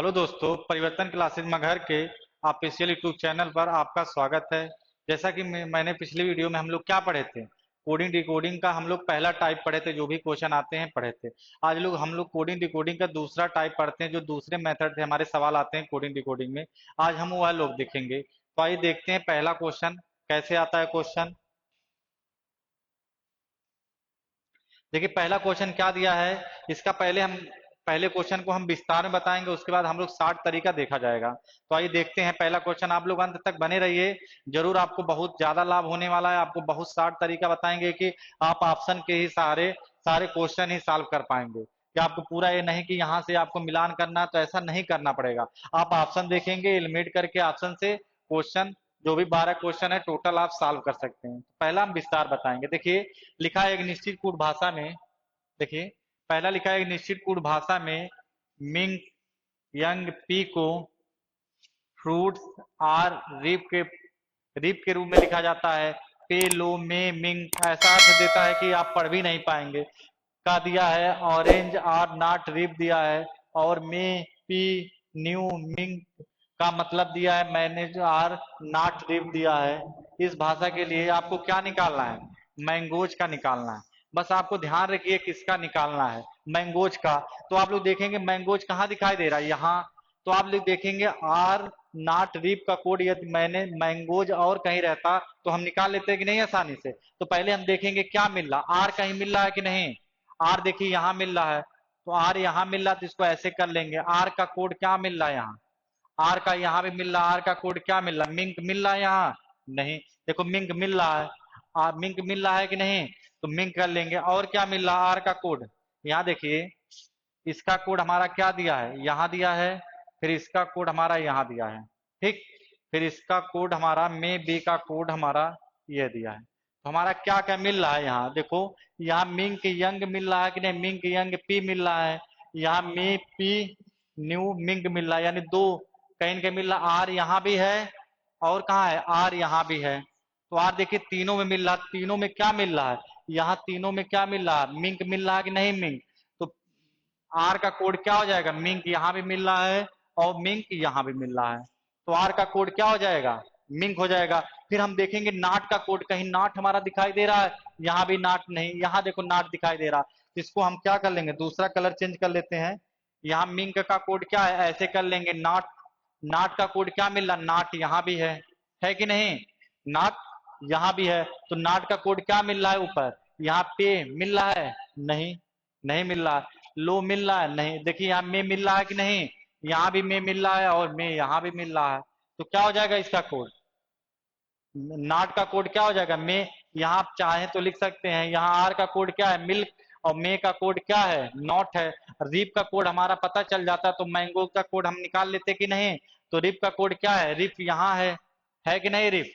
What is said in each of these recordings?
Hello दोस्तों, परिवर्तन classes Maghar के ऑफिशियल यूट्यूब चैनल पर आपका स्वागत है। जैसा कि मैंने पिछली वीडियो में हम लोग क्या पढ़े थे, कोडिंग डिकोडिंग का हम लोग पहला टाइप पढ़े थे, जो भी क्वेश्चन आते हैं पढ़े थे। आज हम लोग कोडिंग डिकोडिंग का दूसरा टाइप पढ़ते हैं, जो दूसरे मेथड से हमारे सवाल आते हैं कोडिंग डिकोडिंग में। आज हम वह लोग देखेंगे। तो आइए देखते हैं पहला क्वेश्चन कैसे आता है। क्वेश्चन देखिए, पहला क्वेश्चन क्या दिया है। इसका पहले क्वेश्चन को हम विस्तार में बताएंगे, उसके बाद हम लोग 60 तरीका देखा जाएगा। तो आइए देखते हैं पहला क्वेश्चन। आप लोग अंत तक बने रहिए, जरूर आपको बहुत ज्यादा लाभ होने वाला है। आपको बहुत 60 तरीका बताएंगे कि आप ऑप्शन के ही सहारे सारे क्वेश्चन ही सॉल्व कर पाएंगे। कि आपको पूरा ये नहीं कि यहाँ से आपको मिलान करना है, तो ऐसा नहीं करना पड़ेगा। आप ऑप्शन देखेंगे, एलिमिनेट करके ऑप्शन से क्वेश्चन, जो भी 12 क्वेश्चन है टोटल, आप सॉल्व कर सकते हैं। पहला हम विस्तार बताएंगे। देखिए, लिखा है एक निश्चित कूट भाषा में। देखिए, पहला लिखा है एक निश्चित कूट भाषा में, मिंग यंग पी को फ्रूट्स आर रिप के रूप में लिखा जाता है। पे लो में मिंग ऐसा अर्थ देता है कि आप पढ़ भी नहीं पाएंगे। का दिया है ऑरेंज आर नॉट रिप दिया है। और मे पी न्यू मिंग का मतलब दिया है मैनेज आर नॉट रिप दिया है। इस भाषा के लिए आपको क्या निकालना है? मैंगोज का निकालना है। बस आपको ध्यान रखिए किसका निकालना है, मैंगोज का। तो आप लोग देखेंगे मैंगोज कहाँ दिखाई दे रहा है, यहाँ। तो आप लोग देखेंगे आर नॉट रीप का कोड, यदि मैंने मैंगोज और कहीं रहता तो हम निकाल लेते हैं कि नहीं आसानी से। तो पहले हम देखेंगे क्या मिल रहा, आर कहीं मिल रहा है कि नहीं। आर देखिए यहाँ मिल रहा है, तो आर यहाँ मिल रहा है, तो इसको ऐसे कर लेंगे। आर का कोड क्या मिल रहा है यहाँ, आर का यहाँ भी मिल रहा है। आर का कोड क्या मिल रहा है, मिंक मिल रहा है यहाँ, नहीं। देखो मिंक मिल रहा है, मिंक मिल रहा है कि नहीं, तो मिंक कर लेंगे। और क्या मिल रहा है, आर का कोड। यहाँ देखिए, इसका कोड हमारा क्या दिया है, यहाँ दिया है। फिर इसका कोड हमारा यहाँ दिया है, ठीक। फिर इसका कोड हमारा मे बी का कोड हमारा ये दिया है। तो हमारा क्या क्या मिल रहा है यहाँ देखो, यहाँ मिंक यंग मिल रहा है कि नहीं, मिंक यंग पी मिल रहा है। यहाँ मे पी न्यू मिंक मिल रहा है, यानी दो कहीं कहीं मिल रहा। आर यहाँ भी है, और कहाँ है, आर यहाँ भी है। तो आर देखिए तीनों में मिल रहा, तीनों में क्या मिल रहा है, यहाँ तीनों में क्या मिल रहा है, मिंक मिल रहा है कि नहीं मिंक। तो आर का कोड क्या हो जाएगा, मिंक यहाँ भी मिल रहा है और मिंक यहाँ भी मिल रहा है। तो आर का कोड क्या हो जाएगा, मिंक हो जाएगा। फिर हम देखेंगे नाट का कोड, कहीं नाट हमारा दिखाई दे रहा है, यहाँ भी नाट नहीं, यहाँ देखो नाट दिखाई दे रहा। तो इसको हम क्या कर लेंगे, दूसरा कलर चेंज कर लेते हैं। यहाँ मिंक का कोड क्या है, ऐसे कर लेंगे नाट। नाट का कोड क्या मिल रहा, नाट यहाँ भी है कि नहीं, नाट यहाँ भी है। तो नाट का कोड क्या मिल रहा है ऊपर, यहाँ पे मिल रहा है, नहीं, नहीं मिल रहा। लो मिल रहा है, नहीं। देखिए यहाँ में मिल रहा है कि नहीं, यहाँ भी में मिल रहा है और में यहाँ भी मिल रहा है। तो क्या हो जाएगा इसका कोड, नाट का कोड क्या हो जाएगा, में। यहाँ आप चाहें तो लिख सकते हैं, यहाँ आर का कोड क्या है, मिल्क। और मे का कोड क्या है, नॉट है। रीप का कोड हमारा पता चल जाता, तो मैंगो का कोड हम निकाल लेते कि नहीं। तो रिप का कोड क्या है, रिप यहाँ है कि नहीं, रिप।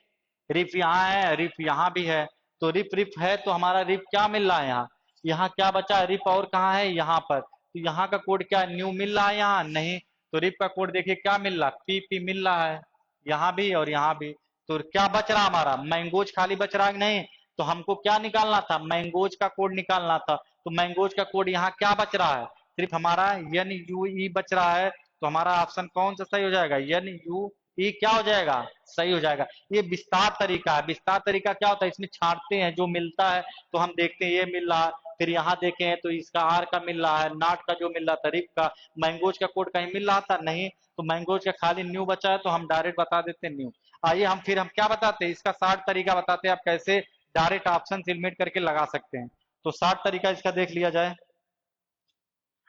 रिप यहाँ है, रिप यहाँ भी है। तो रिप रिप है, तो हमारा रिप क्या मिल रहा है यहाँ, यहाँ क्या बचा है, रिप और कहाँ है, यहाँ पर। तो यहाँ का कोड क्या है, न्यू मिल रहा है यहाँ, नहीं। तो रिप का कोड देखिए क्या मिल रहा है, पी पी मिल रहा है, यहाँ भी और यहाँ भी। तो क्या बच रहा हमारा, मैंगोज खाली बच रहा है कि नहीं। तो हमको क्या निकालना था, मैंगोज का कोड निकालना था। तो मैंगोज का कोड यहाँ क्या बच रहा है, सिर्फ हमारा एन यू ई बच रहा है। तो हमारा ऑप्शन कौन सा सही हो जाएगा, एन यू ई क्या हो जाएगा, सही हो जाएगा। ये विस्तार तरीका है। विस्तार तरीका क्या होता है, इसमें छांटते हैं, जो मिलता है तो हम देखते हैं ये मिल रहा है। फिर यहाँ देखें तो इसका आर का मिल रहा है, नाट का जो मिल रहा था, रिप का। मैंगोज का कोड कहीं मिल रहा था, नहीं। तो मैंगोज का खाली न्यू बचा है, तो हम डायरेक्ट बता देते हैं न्यू। आइए हम क्या बताते हैं, इसका 60 तरीका बताते हैं, आप कैसे डायरेक्ट ऑप्शन एलिमिनेट करके लगा सकते हैं। तो 60 तरीका इसका देख लिया जाए,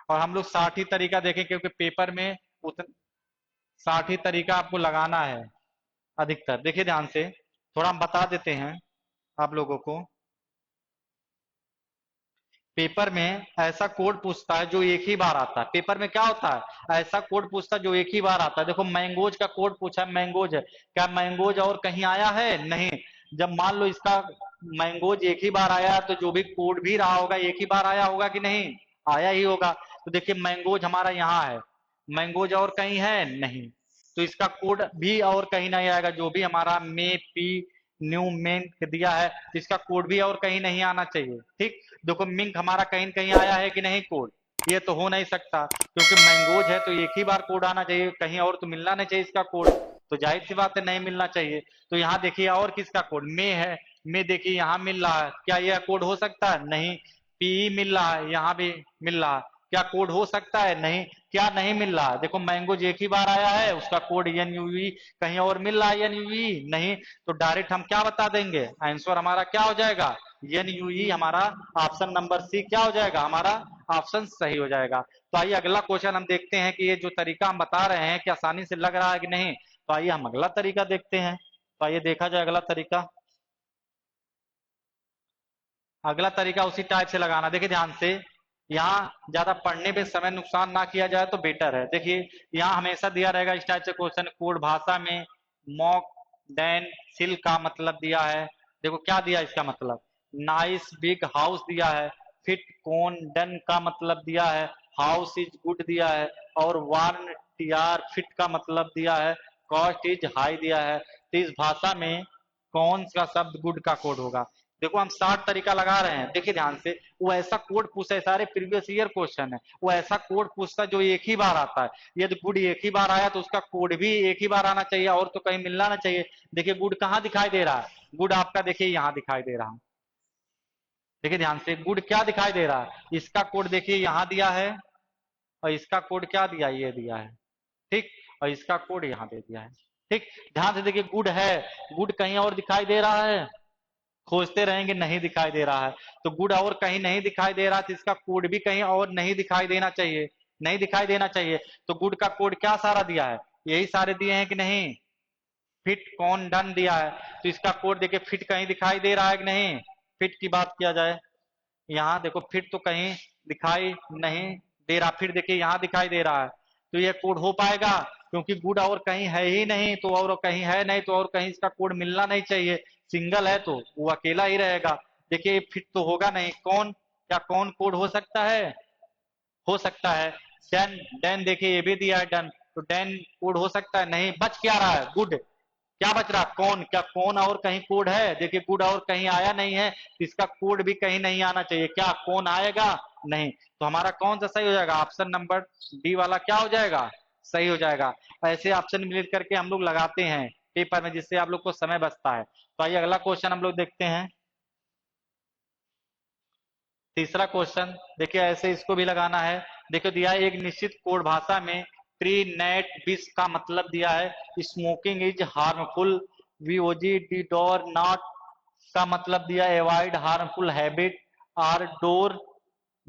और हम लोग 60 ही तरीका देखें, क्योंकि पेपर में उतन 60 ही तरीका आपको लगाना है अधिकतर। देखिए ध्यान से, थोड़ा हम बता देते हैं आप लोगों को। पेपर में ऐसा कोड पूछता है जो एक ही बार आता है। पेपर में क्या होता है, ऐसा कोड पूछता है जो एक ही बार आता है। देखो मैंगोज का कोड पूछा है, मैंगोज है, क्या मैंगोज और कहीं आया है, नहीं। जब मान लो इसका मैंगोज एक ही बार आया, तो जो भी कोड भी रहा होगा एक ही बार आया होगा कि नहीं, आया ही होगा। तो देखिए मैंगोज हमारा यहाँ है, मैंगोज और कहीं है, नहीं। तो इसका कोड भी और कहीं नहीं आएगा, जो भी हमारा मे पी न्यू मिंक दिया है, तो इसका कोड भी और कहीं नहीं आना चाहिए, ठीक। देखो मिंक हमारा कहीं कहीं आया है कि नहीं कोड, ये तो हो नहीं सकता, क्योंकि मैंगोज है तो एक ही बार कोड आना चाहिए, कहीं और तो मिलना नहीं चाहिए इसका कोड, तो जाहिर सी बात है नहीं मिलना चाहिए। तो यहाँ देखिए और किसका कोड मे है, मे देखिए यहाँ मिल रहा है, क्या यह कोड हो सकता है? नहीं। पीई मिल रहा है, यहाँ भी मिल रहा है, क्या कोड हो सकता है? नहीं। क्या नहीं मिल रहा? देखो मैंगोज एक ही बार आया है, उसका कोड एनयूवी, कहीं और मिल रहा है एनयूवी? नहीं। तो डायरेक्ट हम क्या बता देंगे, आंसर हमारा क्या हो जाएगा? एनयूई, हमारा ऑप्शन नंबर सी क्या हो जाएगा, हमारा ऑप्शन सही हो जाएगा। तो आइए अगला क्वेश्चन हम देखते हैं कि ये जो तरीका हम बता रहे हैं कि आसानी से लग रहा है कि नहीं। तो आइए हम अगला तरीका देखते हैं। तो आइए देखा जाए अगला तरीका। अगला तरीका उसी टाइप से लगाना, देखिए ध्यान से, यहाँ ज्यादा पढ़ने पे समय नुकसान ना किया जाए तो बेटर है। देखिए यहाँ हमेशा दिया रहेगा इस टाइप से क्वेश्चन, कोड भाषा में मॉक डैन सिल का मतलब दिया है। देखो क्या दिया इसका मतलब, नाइस बिग हाउस दिया है, फिट कोन डन का मतलब दिया है, हाउस इज गुड दिया है, और वार्न टीआर फिट का मतलब दिया है, कॉस्ट इज हाई दिया है। तो इस भाषा में कौन सा शब्द गुड का कोड होगा? देखो हम 60 तरीका लगा रहे हैं, देखिए ध्यान से, वो ऐसा कोड पूछता है, सारे प्रीवियस ईयर क्वेश्चन है, वो ऐसा कोड पूछता है जो एक ही बार आता है। यदि गुड एक ही बार आया तो उसका कोड भी एक ही बार आना चाहिए, और तो कहीं मिलना ना चाहिए। देखिए गुड कहाँ दिखाई दे रहा है, गुड आपका देखिए यहाँ दिखाई दे रहा है, देखिए ध्यान से, गुड क्या दिखाई दे रहा है, इसका कोड देखिए यहाँ दिया है, और इसका कोड क्या दिया, ये दिया है, ठीक, और इसका कोड यहाँ दे दिया है, ठीक। ध्यान से देखिए, गुड है, गुड कहीं और दिखाई दे रहा है, खोजते रहेंगे नहीं दिखाई दे रहा है, तो गुड और कहीं नहीं दिखाई दे रहा है, तो इसका कोड भी कहीं और नहीं दिखाई देना चाहिए, नहीं दिखाई देना चाहिए। तो गुड का कोड क्या सारा दिया है, यही सारे दिए हैं कि नहीं, फिट कौन डन दिया है, तो इसका कोड देखिए, फिट कहीं दिखाई दे रहा है कि नहीं, फिट की बात किया जाए, यहाँ देखो फिट तो कहीं दिखाई नहीं दे रहा, फिर देखिए यहाँ दिखाई दे रहा है, तो ये कोड हो पाएगा, क्योंकि गुड और कहीं है ही नहीं, तो और कहीं है नहीं, तो और कहीं इसका कोड मिलना नहीं चाहिए, सिंगल है तो वो अकेला ही रहेगा। देखिए फिट तो होगा नहीं, कौन, क्या कौन कोड हो सकता है, हो सकता है। डन, डन देखिए ये भी दिया है डन, तो डन कोड हो सकता है, नहीं, बच क्या रहा है, गुड, क्या बच रहा, कौन, क्या कौन और कहीं कोड है, देखिए कोड और कहीं आया नहीं है, तो इसका कोड भी कहीं नहीं आना चाहिए, क्या कौन आएगा, नहीं, तो हमारा कौन सा सही हो जाएगा, ऑप्शन नंबर डी वाला क्या हो जाएगा, सही हो जाएगा। ऐसे ऑप्शन मिल करके हम लोग लगाते हैं पेपर में, जिससे आप लोग को समय बचता है। तो आइए अगला क्वेश्चन हम लोग देखते हैं, तीसरा क्वेश्चन देखिए, ऐसे इसको भी लगाना है। देखो दिया है, एक निश्चित कोड भाषा में प्री नेट विश का मतलब दिया है, स्मोकिंग इज हार्मफुल, वीओजी डी डोर नॉट का मतलब दिया, अवॉइड हार्मफुल हैबिट, आर डोर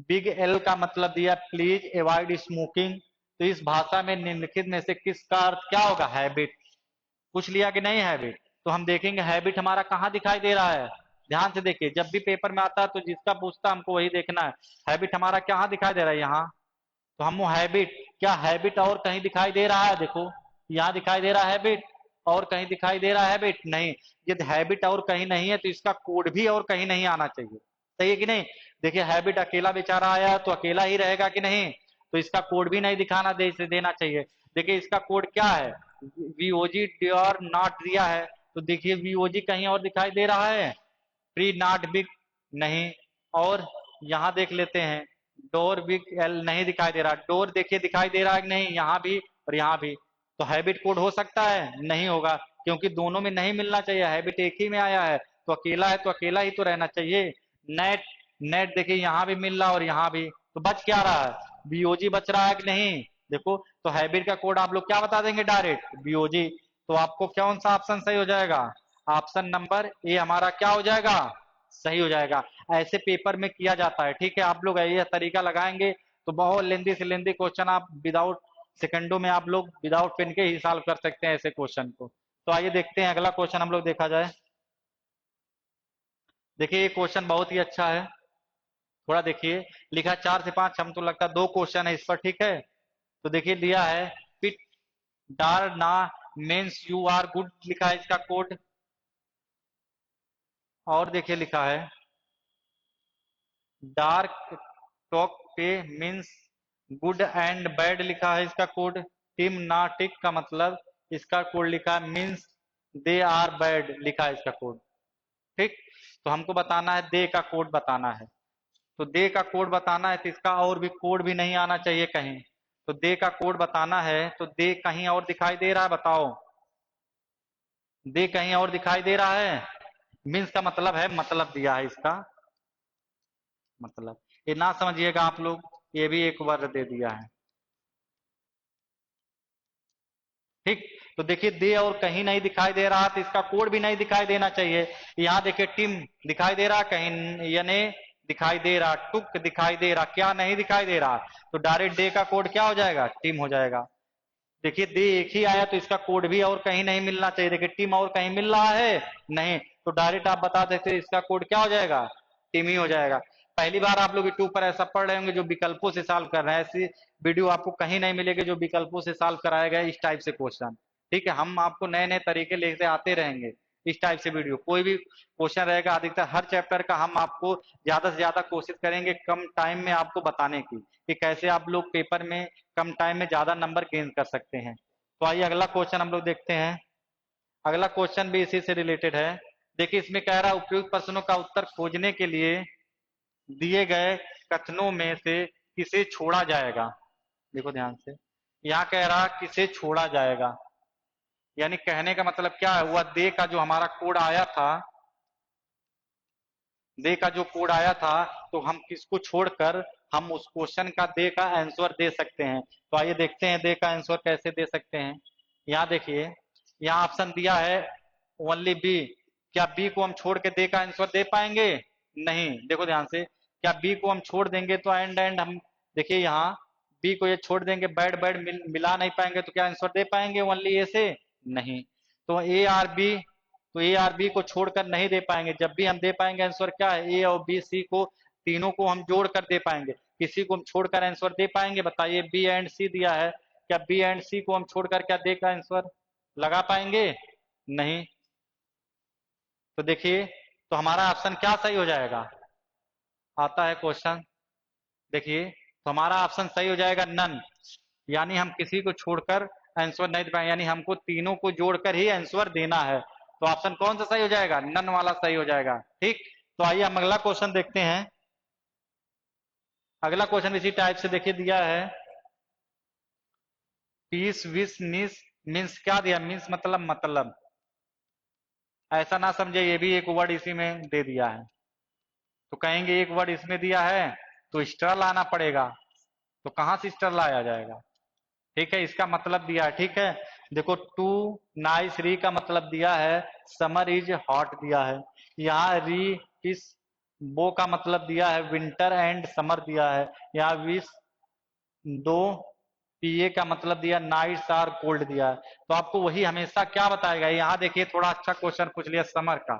बिग एल का मतलब दिया, प्लीज अवॉइड स्मोकिंग। तो इस भाषा में निम्नलिखित में से किसका अर्थ क्या होगा, हैबिट, पूछ लिया कि नहीं हैबिट, तो हम देखेंगे हैबिट हमारा कहाँ दिखाई दे रहा है, ध्यान से देखिए, जब भी पेपर में आता है तो जिसका पूछता हमको वही देखना है, हैबिट हमारा कहाँ दिखाई दे रहा है, यहाँ, तो हम वो हैबिट, क्या हैबिट और कहीं दिखाई दे रहा है, देखो यहाँ दिखाई दे रहा है हैबिट, और कहीं दिखाई दे रहा है हैबिट, नहीं, यदि हैबिट और कहीं नहीं है तो इसका कोड भी और कहीं नहीं आना चाहिए, सही है कि नहीं। देखिए हैबिट अकेला बेचारा आया तो अकेला ही रहेगा कि नहीं, तो इसका कोड भी नहीं दिखाना देना चाहिए। देखिए इसका कोड क्या है, वीओजी और नॉट दिया है, तो देखिए वीओजी कहीं और दिखाई दे रहा है, प्री नॉट बिग, नहीं, और यहाँ देख लेते हैं, डोर बिग एल नहीं दिखाई दे रहा, डोर देखिए दिखाई दे रहा है कि नहीं, यहाँ भी और यहाँ भी, तो हैबिट कोड हो सकता है, नहीं होगा, क्योंकि दोनों में नहीं मिलना चाहिए, हैबिट एक ही में आया है, तो अकेला है तो अकेला ही तो रहना चाहिए। नेट, नेट देखिए यहाँ भी मिल रहा और यहाँ भी, तो बच क्या रहा है, बीओजी बच रहा है कि नहीं, देखो, तो हैबिट का कोड आप लोग क्या बता देंगे, डायरेक्ट बीओजी, तो आपको कौन सा ऑप्शन सही हो जाएगा, ऑप्शन नंबर ए हमारा क्या हो जाएगा, सही हो जाएगा। ऐसे पेपर में किया जाता है, ठीक है, आप लोग ये तरीका लगाएंगे तो बहुत लेंदी से लेंदी क्वेश्चन आप विदाउट सेकंडों में आप लोग विदाउट पेन के ही सॉल्व कर सकते हैं ऐसे क्वेश्चन को। तो आइए देखते हैं अगला क्वेश्चन हम लोग देखा जाए। देखिए ये क्वेश्चन बहुत ही अच्छा है, थोड़ा देखिए, लिखा 4 से 5, हम तो लगता है 2 क्वेश्चन है इस पर, ठीक है। तो देखिए दिया है, पिट डार ना मीन्स यू आर गुड लिखा है इसका कोड, और देखिए लिखा है डार्क टॉक पे मीन्स गुड एंड बैड लिखा है इसका कोड, टिम नाटिक का मतलब इसका कोड लिखा है मीन्स दे आर बैड लिखा है इसका कोड, ठीक। तो हमको बताना है दे का कोड बताना है, तो दे का कोड बताना है तो इसका और भी कोड भी नहीं आना चाहिए कहीं। तो दे का कोड बताना है तो दे कहीं और दिखाई दे रहा है, बताओ, दे कहीं और दिखाई दे रहा है। मीन्स का मतलब है, मतलब दिया है इसका मतलब। ये ना समझिएगा आप लोग, ये भी एक वर्ड दे दिया है। ठीक, तो देखिए दे और कहीं नहीं दिखाई दे रहा तो इसका कोड भी नहीं दिखाई देना चाहिए। यहाँ देखिए टिम दिखाई दे रहा, कहीं यने दिखाई दे रहा, टुक दिखाई दे रहा, क्या नहीं दिखाई दे रहा, तो डायरेक्ट डे का कोड क्या हो जाएगा, टिम हो जाएगा। देखिए दे एक ही आया तो इसका कोड भी और कहीं नहीं मिलना चाहिए। देखिए टिम और कहीं मिल रहा है नहीं, तो डायरेक्ट आप बता देते इसका कोड क्या हो जाएगा, टिम ही हो जाएगा। पहली बार आप लोग यूट्यूब पर ऐसा पढ़ रहे होंगे जो विकल्पों से सॉल्व कर रहे हैं, ऐसी वीडियो आपको कहीं नहीं मिलेगी जो विकल्पों से सॉल्व कराया गया इस टाइप से क्वेश्चन। ठीक है, हम आपको नए नए तरीके लेते आते रहेंगे इस टाइप से वीडियो। कोई भी क्वेश्चन रहेगा अधिकतर हर चैप्टर का हम आपको ज्यादा से ज्यादा कोशिश करेंगे कम टाइम में आपको बताने की, कि कैसे आप लोग पेपर में कम टाइम में ज्यादा नंबर गेन कर सकते हैं। तो आइए अगला क्वेश्चन हम लोग देखते हैं। अगला क्वेश्चन भी इसी से रिलेटेड है। देखिए इसमें कह रहा है उपयुक्त प्रश्नों का उत्तर खोजने के लिए दिए गए कथनों में से किसे छोड़ा जाएगा। देखो ध्यान से, यहाँ कह रहा किसे छोड़ा जाएगा, यानी कहने का मतलब क्या है, हुआ दे का जो हमारा कोड आया था, दे का जो कोड आया था, तो हम किसको छोड़कर हम उस क्वेश्चन का दे का आंसर दे सकते हैं। तो आइए देखते हैं दे का आंसर कैसे दे सकते हैं। यहाँ देखिए, यहाँ ऑप्शन दिया है ओनली बी। क्या बी को हम छोड़ के दे का आंसर दे पाएंगे, नहीं। देखो ध्यान से, क्या बी को हम छोड़ देंगे तो एंड एंड हम देखिए यहाँ बी को ये छोड़ देंगे, बैड बैड मिला नहीं पाएंगे तो क्या आंसर दे पाएंगे ओनली ए से, नहीं। तो ए आर बी, तो ए आर बी को छोड़कर नहीं दे पाएंगे। जब भी हम दे पाएंगे आंसर क्या है, ए और बी सी को तीनों को हम जोड़कर दे पाएंगे। किसी को हम छोड़कर आंसर दे पाएंगे, बताइए। बी एंड सी दिया है, क्या बी एंड सी को हम छोड़कर क्या दे का आंसर लगा पाएंगे, नहीं। तो देखिए, तो हमारा ऑप्शन क्या सही हो जाएगा, आता है क्वेश्चन, देखिए तो हमारा ऑप्शन सही हो जाएगा नन, यानी हम किसी को छोड़कर आंसर नहीं दे पाएंगे, यानी हमको तीनों को जोड़कर ही आंसर देना है। तो ऑप्शन कौन सा सही हो जाएगा, नन वाला सही हो जाएगा। ठीक, तो आइए हम अगला क्वेश्चन देखते हैं। अगला क्वेश्चन इसी टाइप से देखिए दिया है, पीस विस निस, मीन्स क्या दिया, मीन्स मतलब ऐसा ना समझे ये भी एक वर्ड इसी में दे दिया है। तो कहेंगे एक वर्ड इसमें दिया है तो स्टर लाना पड़ेगा, तो कहां से स्टर लाया जाएगा। ठीक है, इसका मतलब दिया है, ठीक है। देखो टू नाइस री का मतलब दिया है समर इज हॉट दिया है। यहाँ री इस बो का मतलब दिया है विंटर एंड समर दिया है। यहाँ विस दो पीए का मतलब दिया नाइट्स आर कोल्ड दिया है। तो आपको वही हमेशा क्या बताएगा, यहाँ देखिए थोड़ा अच्छा क्वेश्चन पूछ लिया समर का,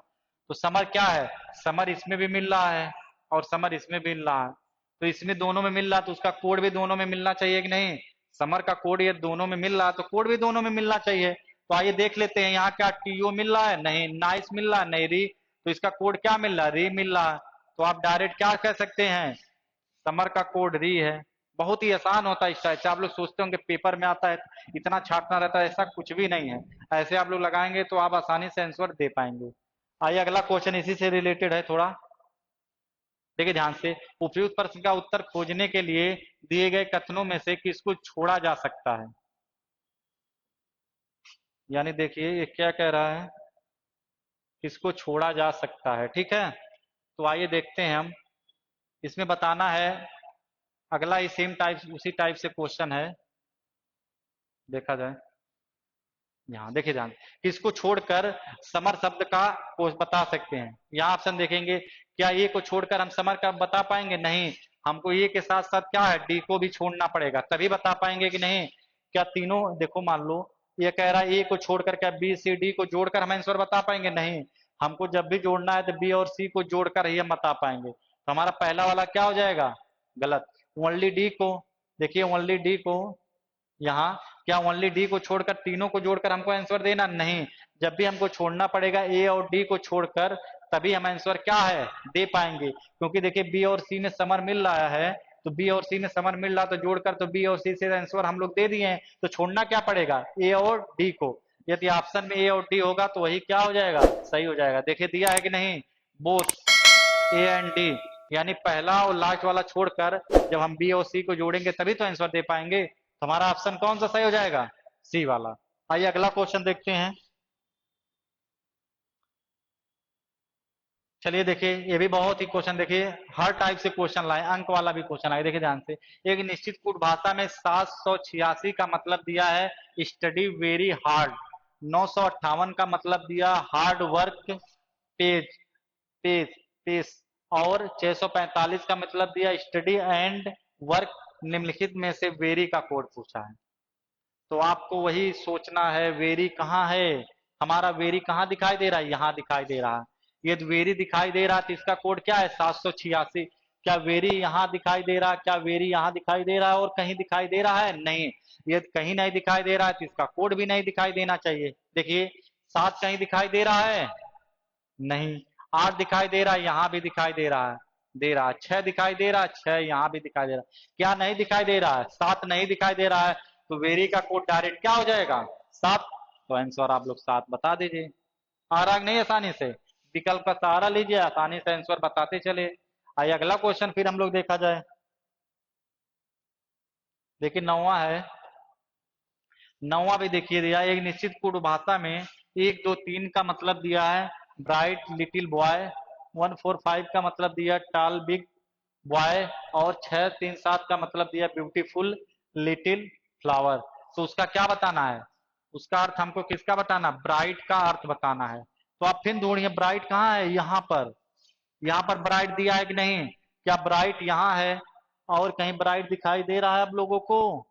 तो समर क्या है, समर इसमें भी मिल रहा है और समर इसमें भी मिल रहा है, तो इसमें दोनों में मिल रहा है तो उसका कोड भी दोनों में मिलना चाहिए कि नहीं। समर का कोड ये दोनों में मिल रहा है तो कोड भी दोनों में मिलना चाहिए। तो आइए देख लेते हैं, यहाँ क्या टीओ मिल रहा है, नहीं। नाइस मिल रहा है, नहीं। री, तो इसका कोड क्या मिल रहा है, री मिल रहा है। तो आप डायरेक्ट क्या कह सकते हैं, समर का कोड री है। बहुत ही आसान होता है इस टाइप से। आप लोग सोचते होंगे पेपर में आता है इतना छाटना रहता है, ऐसा कुछ भी नहीं है। ऐसे आप लोग लगाएंगे तो आप आसानी से आंसर दे पाएंगे। आइए अगला क्वेश्चन इसी से रिलेटेड है थोड़ा, देखिए ध्यान से। उपयुक्त प्रश्न का उत्तर खोजने के लिए दिए गए कथनों में से किसको छोड़ा जा सकता है, यानी देखिए ये क्या कह रहा है, किसको छोड़ा जा सकता है। ठीक है, तो आइए देखते हैं हम। इसमें बताना है, अगला ही सेम टाइप उसी टाइप से क्वेश्चन है, देखा जाए। यहाँ देखिए ध्यान, किसको छोड़कर समर शब्द का को बता सकते हैं। यहाँ ऑप्शन देखेंगे, क्या ए को छोड़कर हम समर का बता पाएंगे, नहीं। हमको ए के साथ साथ क्या है, डी को भी छोड़ना पड़ेगा तभी बता पाएंगे कि नहीं। क्या तीनों, देखो मान लो ये कह रहा है ए को छोड़कर क्या बी सी डी को जोड़कर हम आंसर बता पाएंगे, नहीं। हमको जब भी जोड़ना है तो बी और सी को जोड़कर ही हम बता पाएंगे। तो हमारा पहला वाला क्या हो जाएगा, गलत। ओनली डी को, देखिए ओनली डी को, यहाँ क्या ओनली डी को छोड़कर तीनों को जोड़कर हमको आंसर देना, नहीं। जब भी हमको छोड़ना पड़ेगा ए और डी को छोड़कर, तभी हम आंसर क्या है दे पाएंगे। क्योंकि देखिए बी और सी में समर मिल रहा है, तो बी और सी में समर मिल रहा तो जोड़कर तो बी और सी से आंसर हम लोग दे दिए हैं। तो छोड़ना क्या पड़ेगा, ए और डी को। यदि ऑप्शन में ए और डी होगा तो वही क्या हो जाएगा, सही हो जाएगा। देखिए दिया है कि नहीं, बोथ ए एंड डी, यानी पहला और लास्ट वाला छोड़कर जब हम बी और सी को जोड़ेंगे तभी तो आंसर दे पाएंगे। तो हमारा ऑप्शन कौन सा सही हो जाएगा? सी वाला। आइए अगला क्वेश्चन देखते हैं। चलिए देखिए, ये भी बहुत ही क्वेश्चन, देखिए हर टाइप से क्वेश्चन लाए, अंक वाला भी क्वेश्चन आए, देखिए ध्यान से। एक निश्चित कूट भाषा में 786 का मतलब दिया है स्टडी वेरी हार्ड, 958 का मतलब दिया hard work page page page, और 645 का मतलब दिया स्टडी एंड वर्क। निम्नलिखित में से वेरी का कोड पूछा है, तो आपको वही सोचना है वेरी कहाँ है। हमारा वेरी कहाँ दिखाई दे रहा है? यहाँ दिखाई दे रहा है। ये तो वेरी दिखाई दे रहा है, तो इसका कोड क्या है? 786। क्या वेरी यहाँ दिखाई दे रहा है? क्या वेरी यहाँ दिखाई दे रहा है और कहीं दिखाई दे रहा है? नहीं। ये कहीं नहीं दिखाई दे रहा है, तो इसका कोड भी नहीं दिखाई देना चाहिए। देखिए 7 कहीं दिखाई दे रहा है? नहीं। 8 दिखाई दे रहा है? यहाँ भी दिखाई दे रहा है, दे रहा है। 6 दिखाई दे रहा है? 6 यहाँ भी दिखाई दे रहा है। क्या नहीं दिखाई दे रहा है? 7 नहीं दिखाई दे रहा है, तो वेरी का कोड डायरेक्ट क्या हो जाएगा? 7। तो आंसर आप लोग 7 बता दीजिए। आ रहा नहीं? आसानी से विकल्प का सहारा लीजिए, आसानी से आंसर बताते चले। आइए अगला क्वेश्चन फिर हम लोग देखा जाए। देखिए 9वां है। 9वां भी देखिए दिया, एक निश्चित कूट भाषा में 1 2 3 का मतलब दिया है ब्राइट लिटिल बॉय, 145 का मतलब दिया टाल बिग बॉय, और 637 का मतलब दिया ब्यूटीफुल लिटिल फ्लावर। तो उसका क्या बताना है? उसका अर्थ हमको किसका बताना? ब्राइट का अर्थ बताना है। तो आप फिर ढूंढिए ब्राइट कहाँ है? यहाँ पर। यहाँ पर ब्राइट दिया है कि नहीं? क्या ब्राइट यहाँ है और कहीं ब्राइट दिखाई दे रहा है आप लोगों को?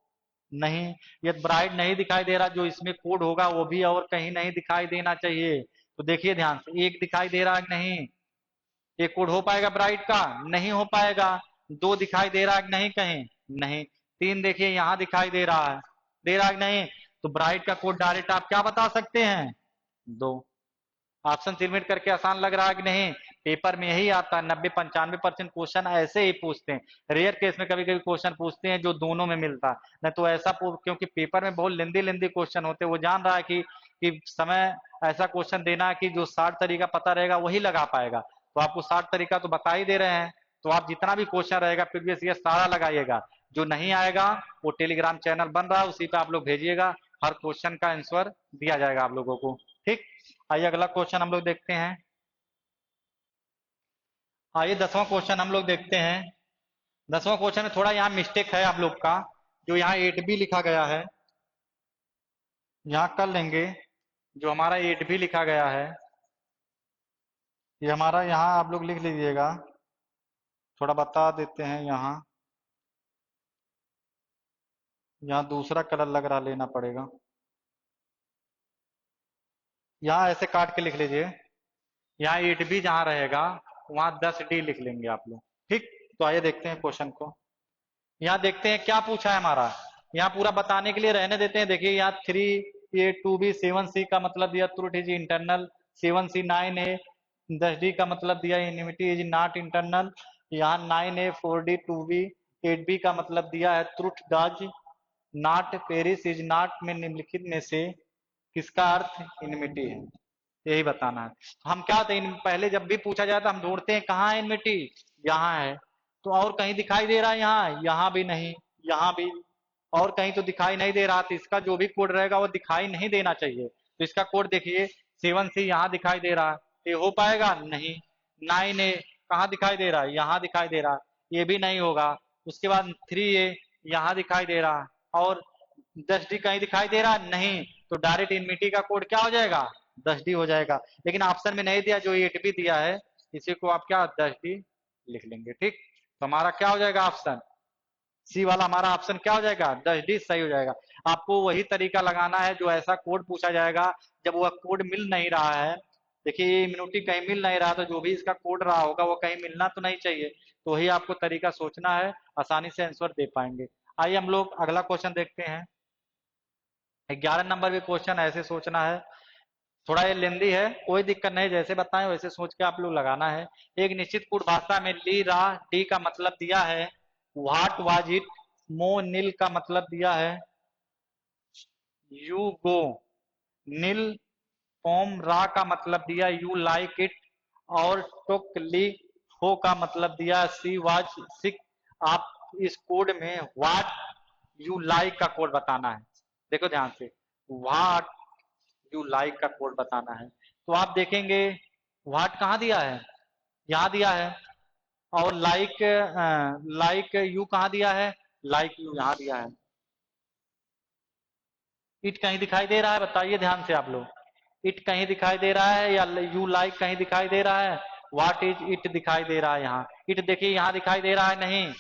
नहीं। ये ब्राइट नहीं दिखाई दे रहा, जो इसमें कोड होगा वो भी और कहीं नहीं दिखाई देना चाहिए। तो देखिए ध्यान से, 1 दिखाई दे रहा है कि नहीं? एक कोड हो पाएगा ब्राइट का? नहीं हो पाएगा। 2 दिखाई दे रहा है कि नहीं कहीं? नहीं। 3 देखिए यहाँ दिखाई दे रहा है, दे रहा है कि नहीं? तो ब्राइट का कोड डायरेक्ट आप क्या बता सकते हैं? 2। ऑप्शन सबमिट करके आसान लग रहा है कि नहीं? पेपर में यही आता है, 90-95% क्वेश्चन ऐसे ही पूछते हैं। रेयर केस में कभी कभी क्वेश्चन पूछते हैं जो दोनों में मिलता है, नहीं तो ऐसा क्योंकि पेपर में बहुत लेंदी लेंदी क्वेश्चन होते हैं, वो जान रहा है कि समय ऐसा क्वेश्चन देना है कि जो 60 तरीका पता रहेगा वही लगा पाएगा। तो आपको 60 तरीका तो बता ही दे रहे हैं, तो आप जितना भी क्वेश्चन रहेगा प्रीवियस ईयर सारा लगाइएगा। जो नहीं आएगा वो टेलीग्राम चैनल बन रहा है, उसी पे आप लोग भेजिएगा, हर क्वेश्चन का आंसर दिया जाएगा आप लोगों को। ठीक। आइए अगला क्वेश्चन हम लोग देखते हैं। आइए 10वां क्वेश्चन हम लोग देखते हैं। 10वां क्वेश्चन में थोड़ा यहाँ मिस्टेक है आप लोग का, जो यहाँ 8B लिखा गया है, यहाँ कर लेंगे। जो हमारा 8B लिखा गया है, ये हमारा यहाँ आप लोग लिख लीजिएगा, थोड़ा बता देते हैं। यहाँ यहाँ दूसरा कलर लग रहा, लेना पड़ेगा। यहाँ ऐसे काट के लिख लीजिए, यहाँ 8B जहाँ रहेगा वहाँ 10D लिख लेंगे आप लोग। ठीक। तो आइए देखते हैं क्वेश्चन को। यहाँ देखते हैं क्या पूछा है हमारा। यहाँ पूरा बताने के लिए रहने देते हैं। देखिए यहाँ 3A 2B 7C का मतलब दिया truth is internal, 7C 9A 10D का मतलब दिया इनविटी इज नॉट इंटरनल, यहाँ 9A 4D 2B 8B का मतलब दिया है truth does not Paris is not में निम्नलिखित में से किसका अर्थ इनमिटी है? यही बताना है। हम क्या होते हैं, पहले जब भी पूछा जाता है हम ढूंढते हैं कहाँ है इनमिटी, यहाँ है। तो और कहीं दिखाई दे रहा है? यहाँ, यहाँ भी नहीं, यहाँ भी, और कहीं तो दिखाई नहीं दे रहा। तो इसका जो भी कोड रहेगा वो दिखाई नहीं देना चाहिए। तो इसका कोड देखिए 7C यहाँ दिखाई दे रहा है, ये हो पाएगा? नहीं। 9A कहाँ दिखाई दे रहा है? यहाँ दिखाई दे रहा है, ये भी नहीं होगा। उसके बाद 3A यहाँ दिखाई दे रहा है, और 10D कहीं दिखाई दे रहा है? नहीं। तो डायरेक्ट इनमिटी का कोड क्या हो जाएगा? 10D हो जाएगा। लेकिन ऑप्शन में नहीं दिया, जो 8B दिया है इसी को आप क्या 10D लिख लेंगे। ठीक। तो हमारा क्या हो जाएगा? ऑप्शन सी वाला हमारा ऑप्शन क्या हो जाएगा? 10D सही हो जाएगा। आपको वही तरीका लगाना है, जो ऐसा कोड पूछा जाएगा जब वह कोड मिल नहीं रहा है। देखिए ये इम्यूनिटी कहीं मिल नहीं रहा, तो जो भी इसका कोड रहा होगा वो कहीं मिलना तो नहीं चाहिए। तो वही आपको तरीका सोचना है, आसानी से आंसर दे पाएंगे। आइए हम लोग अगला क्वेश्चन देखते हैं। 11 नंबर भी क्वेश्चन ऐसे सोचना है, थोड़ा ये लेंदी है, कोई दिक्कत नहीं, जैसे बताएं वैसे सोच के आप लोग लगाना है। एक निश्चित कूट भाषा में ली रा डी का मतलब दिया है व्हाट वाज इट, मो नील का मतलब दिया है यू गो, नील पोम रा का मतलब दिया यू लाइक इट, और टोकली हो का मतलब दिया सी वाज सिक। आप इस कोड में व्हाट यू लाइक का कोड बताना है। देखो ध्यान से, व्हाट यू लाइक का कोड बताना है। तो आप देखेंगे व्हाट कहाँ दिया है, यहाँ दिया है। और लाइक, लाइक यू कहाँ दिया है, लाइक यू यहाँ दिया है। इट कहीं दिखाई दे रहा है, बताइए ध्यान से आप लोग। इट कहीं दिखाई दे रहा है या यू लाइक कहीं दिखाई दे रहा है? व्हाट इज इट दिखाई दे रहा है यहाँ। इट देखिए यहाँ दिखाई दे रहा है, नहीं।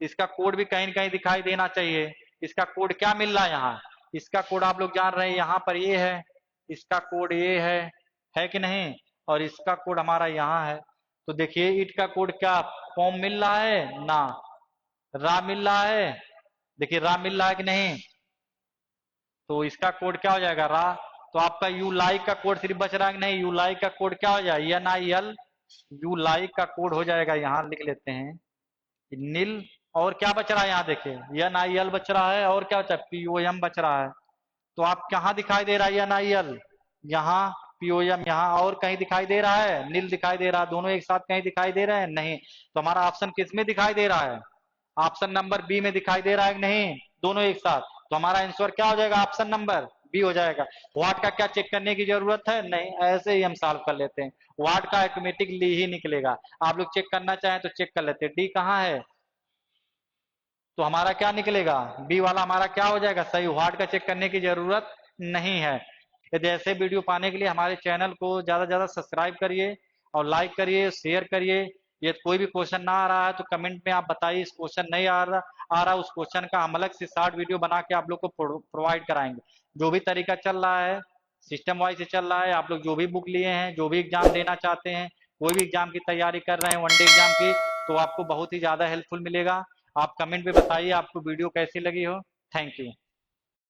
इसका कोड भी कहीं न कहीं दिखाई देना चाहिए। इसका कोड क्या मिल रहा है यहाँ, इसका कोड आप लोग जान रहे हैं यहाँ पर ये है, इसका कोड ये है कि नहीं? और इसका कोड हमारा यहाँ है। तो देखिए इट का कोड क्या फॉर्म मिल रहा है ना, रा मिल रहा है। देखिए रा मिल रहा है कि नहीं? तो इसका कोड क्या हो जाएगा, रा। तो आपका यू लाइक का कोड सिर्फ बच रहा है कि नहीं? यू लाइक का कोड क्या हो जाएगा, N I L. You like का कोड हो जाएगा, यहाँ लिख लेते हैं नील। और क्या बच रहा है यहाँ देखिए, एन आई एल बच रहा है, और क्या बचा, पी ओ एम बच रहा है। तो आप कहाँ दिखाई दे रहा है एन आई एल, यहाँ, पी ओ एम यहाँ, और कहीं दिखाई दे रहा है, नील दिखाई दे रहा है, दोनों एक साथ कहीं दिखाई दे रहे हैं, नहीं। तो हमारा ऑप्शन किस में दिखाई दे रहा है, ऑप्शन नंबर बी में दिखाई दे रहा है कि नहीं, दोनों एक साथ। तो हमारा आंसर क्या हो जाएगा, ऑप्शन नंबर बी हो जाएगा। वाट का क्या चेक करने की जरूरत है, नहीं, ऐसे ही हम सॉल्व कर लेते हैं। वाट का ऑटोमेटिकली ही निकलेगा। आप लोग चेक करना चाहें तो चेक कर लेते हैं। डी कहाँ है, तो हमारा क्या निकलेगा, बी वाला हमारा क्या हो जाएगा सही। वाट का चेक करने की जरूरत नहीं है। यदि ऐसे वीडियो पाने के लिए हमारे चैनल को ज्यादा से ज्यादा सब्सक्राइब करिए और लाइक करिए, शेयर करिए। ये कोई भी क्वेश्चन ना आ रहा है तो कमेंट में आप बताइए इस क्वेश्चन नहीं आ रहा उस क्वेश्चन का हम अलग से शॉर्ट वीडियो बना के आप लोग को प्रोवाइड कराएंगे। जो भी तरीका चल रहा है सिस्टम वाइज से चल रहा है। आप लोग जो भी बुक लिए हैं, जो भी एग्जाम देना चाहते हैं, कोई भी एग्जाम की तैयारी कर रहे हैं वनडे एग्जाम की, तो आपको बहुत ही ज्यादा हेल्पफुल मिलेगा। आप कमेंट में बताइए आपको वीडियो कैसी लगी हो। Thank you.